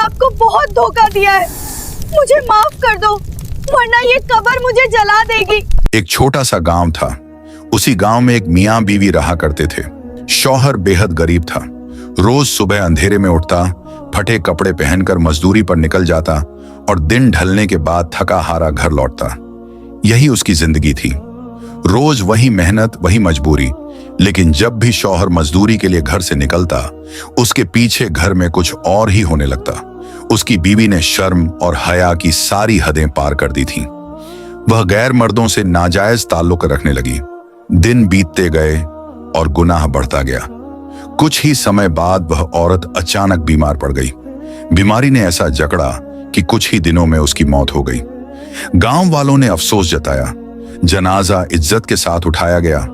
आपको बहुत धोखा दिया है, मुझे माफ कर दो वरना ये कब्र मुझे जला देगी। एक छोटा सा गांव था। उसी गांव में एक मियां बीवी रहा करते थे। शौहर बेहद गरीब था। रोज सुबह अंधेरे में उठता, फटे कपड़े पहनकर मजदूरी पर निकल जाता और दिन ढलने के बाद थका हारा घर लौटता। यही उसकी जिंदगी थी। रोज वही मेहनत, वही मजबूरी। लेकिन जब भी शौहर मजदूरी के लिए घर से निकलता, उसके पीछे घर में कुछ और ही होने लगता। उसकी बीवी ने शर्म और हया की सारी हदें पार कर दी थीं। वह गैर मर्दों से नाजायज ताल्लुक रखने लगी। दिन बीतते गए और गुनाह बढ़ता गया। कुछ ही समय बाद वह औरत अचानक बीमार पड़ गई। बीमारी ने ऐसा जकड़ा कि कुछ ही दिनों में उसकी मौत हो गई। गांव वालों ने अफसोस जताया। जनाजा इज्जत के साथ उठाया गया।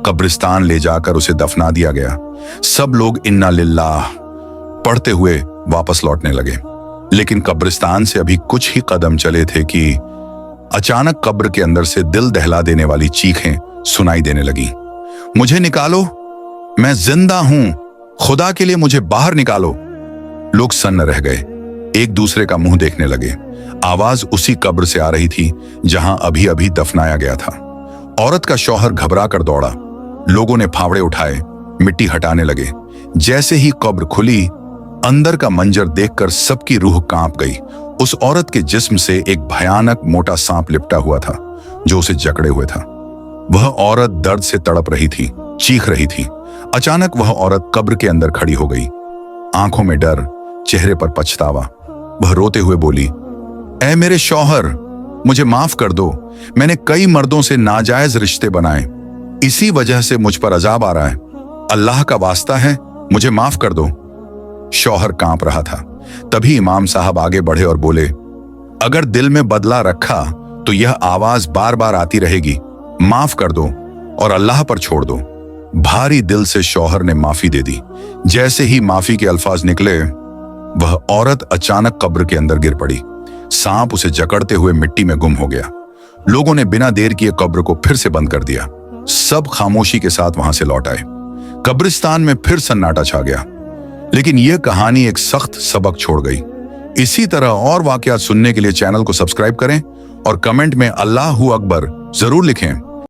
कब्रिस्तान ले जाकर उसे दफना दिया गया। सब लोग इन्ना लिल्लाह पढ़ते हुए वापस लौटने लगे। लेकिन कब्रिस्तान से अभी कुछ ही कदम चले थे कि अचानक कब्र के अंदर से दिल दहला देने वाली चीखें सुनाई देने लगी। मुझे निकालो, मैं जिंदा हूं, खुदा के लिए मुझे बाहर निकालो। लोग सन्न रह गए, एक दूसरे का मुंह देखने लगे। आवाज उसी कब्र से आ रही थी जहां अभी अभी दफनाया गया था। औरत का शौहर घबरा कर दौड़ा। लोगों ने फावड़े उठाए, मिट्टी हटाने लगे। जैसे ही कब्र खुली, अंदर का मंजर देखकर सबकी रूह कांप गई। उस औरत के जिस्म से एक भयानक मोटा सांप लिपटा हुआ था जो उसे जकड़े हुए था। वह औरत दर्द से तड़प रही थी, चीख रही थी। अचानक वह औरत कब्र के अंदर खड़ी हो गई, आंखों में डर, चेहरे पर पछतावा। वह रोते हुए बोली, ऐ मेरे शौहर, मुझे माफ कर दो। मैंने कई मर्दों से नाजायज रिश्ते बनाए, इसी वजह से मुझ पर अजाब आ रहा है। अल्लाह का वास्ता है, मुझे माफ कर दो। शौहर कांप रहा था। तभी इमाम साहब आगे बढ़े और बोले, अगर दिल में बदला रखा तो यह आवाज बार बार आती रहेगी। माफ कर दो और अल्लाह पर छोड़ दो। भारी दिल से शौहर ने माफी दे दी। जैसे ही माफी के अल्फाज निकले, वह औरत अचानक कब्र के अंदर गिर पड़ी। सांप उसे जकड़ते हुए मिट्टी में गुम हो गया। लोगों ने बिना देर किए कब्र को फिर से बंद कर दिया। सब खामोशी के साथ वहां से लौट आए। कब्रिस्तान में फिर सन्नाटा छा गया। लेकिन यह कहानी एक सख्त सबक छोड़ गई। इसी तरह और वाकयात सुनने के लिए चैनल को सब्सक्राइब करें और कमेंट में अल्लाहू अकबर जरूर लिखें।